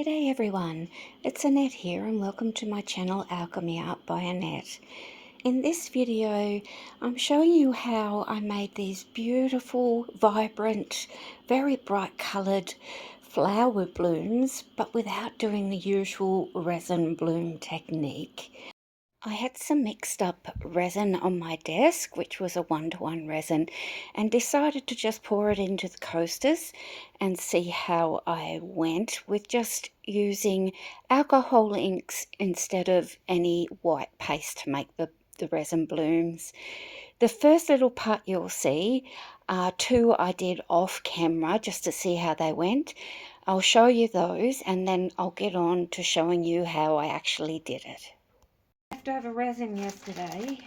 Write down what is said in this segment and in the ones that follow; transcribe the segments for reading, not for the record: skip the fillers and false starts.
G'day everyone, it's Annette here and welcome to my channel Alchemy Art by Annette. In this video I'm showing you how I made these beautiful, vibrant, very bright coloured flower blooms but without doing the usual resin bloom technique. I had some mixed up resin on my desk, which was a 1-to-1 resin, and decided to just pour it into the coasters and see how I went with just using alcohol inks instead of any white paste to make the resin blooms. The first little part you'll see are two I did off camera just to see how they went. I'll show you those and then I'll get on to showing you how I actually did it. Leftover resin yesterday,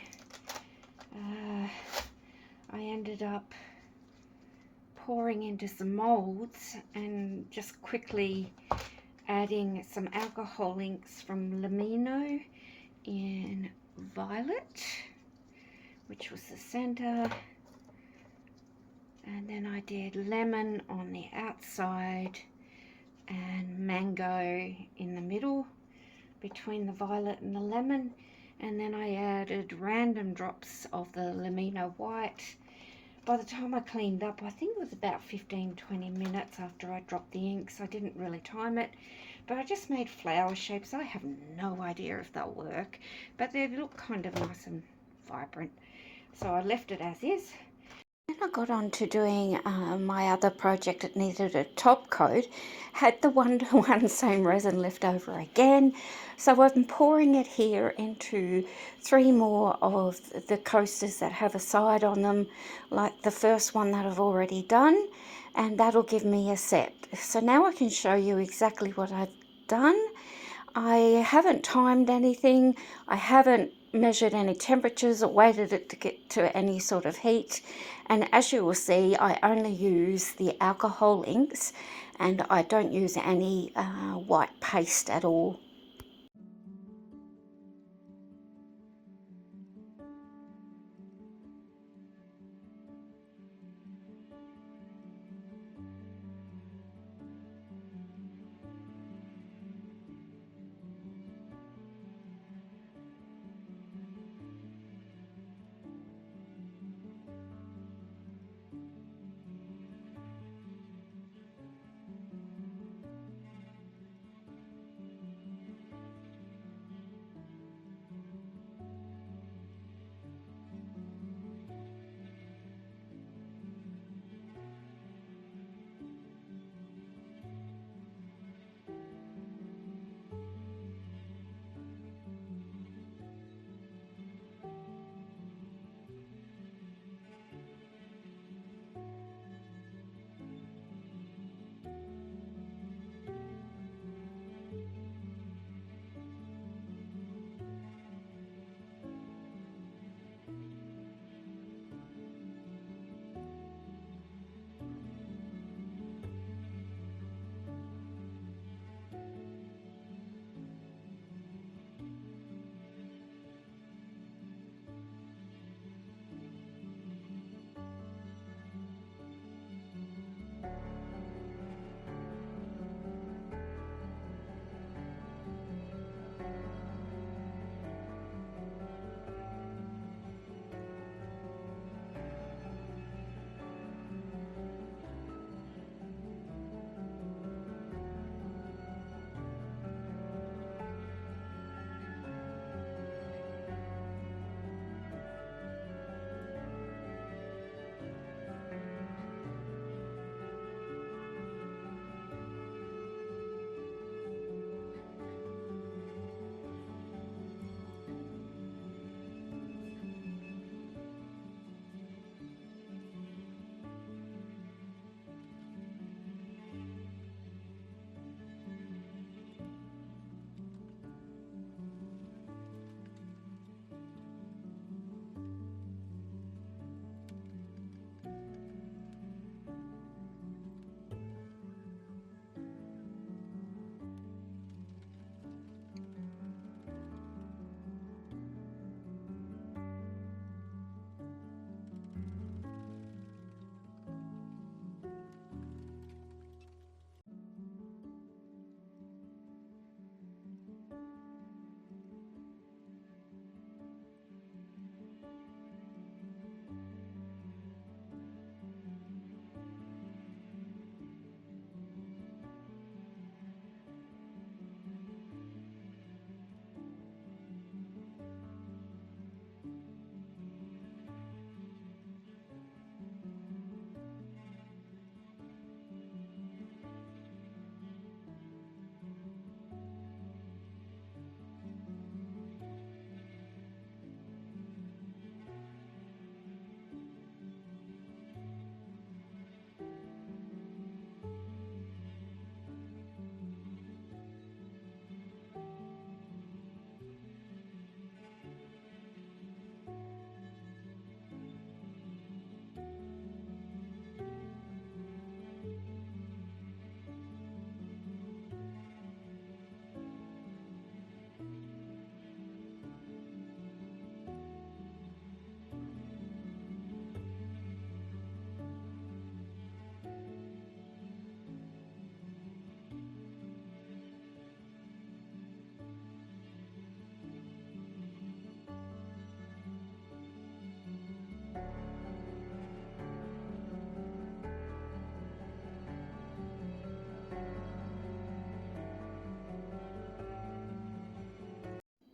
I ended up pouring into some molds and just quickly adding some alcohol inks from Lamino in violet, which was the center, and then I did lemon on the outside and mango in the middle between the violet and the lemon, and then I added random drops of the Lamino white. By the time I cleaned up, I think it was about 15-20 minutes after I dropped the inks. I didn't really time it, but I just made flower shapes. I have no idea if they'll work, but they look kind of nice and vibrant, so I left it as is. Then I got on to doing my other project that needed a top coat. Had the 1-to-1 same resin left over again, so I've been pouring it here into 3 more of the coasters that have a side on them, like the first one that I've already done, and that'll give me a set. So now I can show you exactly what I've done. I haven't timed anything, I haven't measured any temperatures or waited it to get to any sort of heat, and as you will see I only use the alcohol inks and I don't use any white paste at all.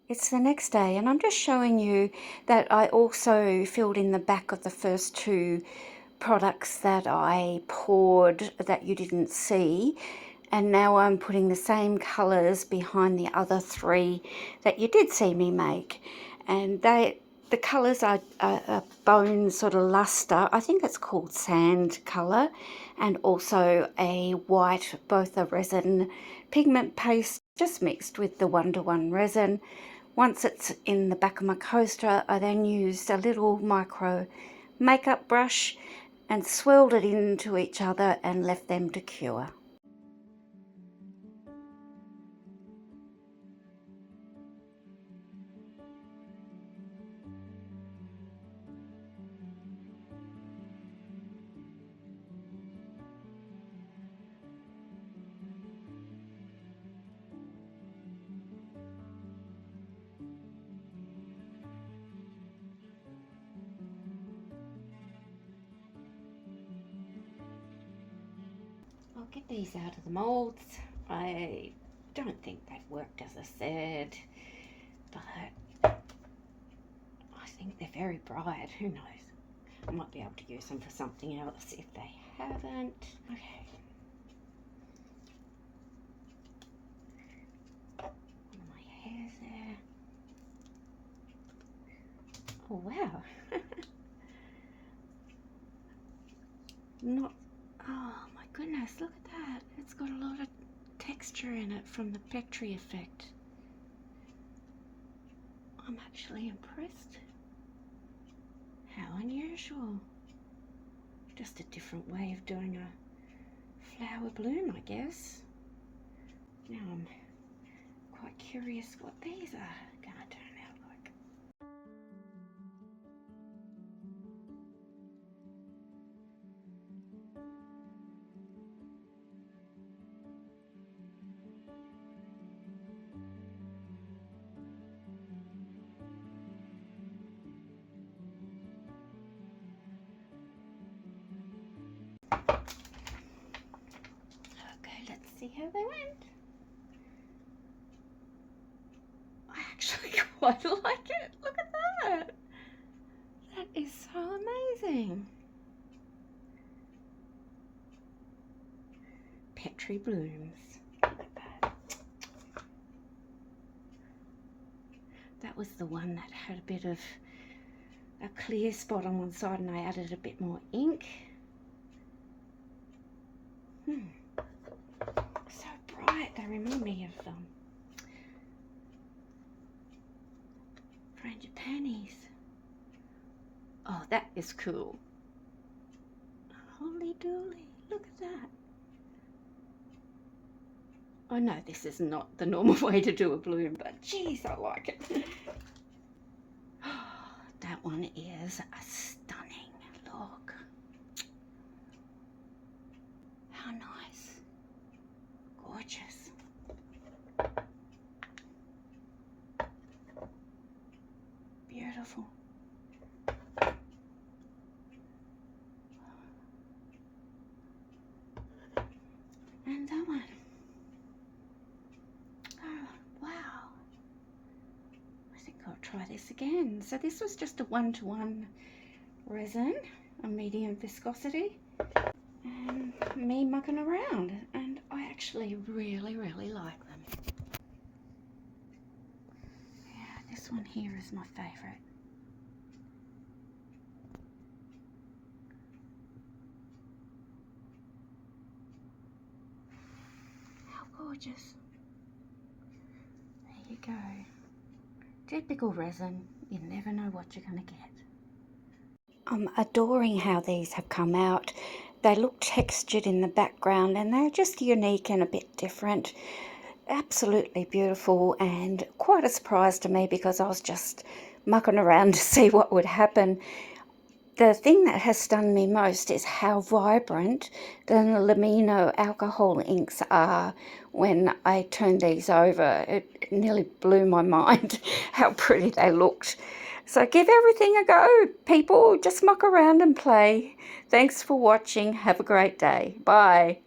It's the next day, and I'm just showing you that I also filled in the back of the first two products that I poured that you didn't see, and now I'm putting the same colours behind the other three that you did see me make, and the colours are a bone sort of luster. I think it's called sand colour, and also a white, both a resin pigment paste just mixed with the 1:1 resin. Once it's in the back of my coaster, I then used a little micro makeup brush and swirled it into each other and left them to cure. I'll get these out of the moulds. I don't think they've worked as I said, but I think they're very bright. Who knows? I might be able to use them for something else if they haven't. Okay. One of my hairs there. Oh wow. Not, oh my goodness, look at that. It's got a lot of texture in it from the Petri effect. I'm actually impressed. How unusual. Just a different way of doing a flower bloom, I guess. Now I'm quite curious what these are going to turn out like. Okay, let's see how they went. I actually quite like it. Look at that. That is so amazing. Petri blooms. Look at that. That was the one that had a bit of a clear spot on one side and I added a bit more ink. So bright. They remind me of frangipanis. Oh, that is cool. Holy dooly, look at that. I know this is not the normal way to do a bloom, but geez, I like it. That one is a stunning look. How nice. Gorgeous. Beautiful. And that one. Oh, wow. I think I'll try this again. So this was just a 1:1 resin, a medium viscosity, and me mucking around. And I actually really, really like them. Yeah, this one here is my favourite. Gorgeous. There you go. Typical resin. You never know what you're going to get. I'm adoring how these have come out. They look textured in the background and they're just unique and a bit different. Absolutely beautiful and quite a surprise to me because I was just mucking around to see what would happen. The thing that has stunned me most is how vibrant the Lamino alcohol inks are when I turned these over. It nearly blew my mind how pretty they looked. So give everything a go, people. Just muck around and play. Thanks for watching. Have a great day. Bye.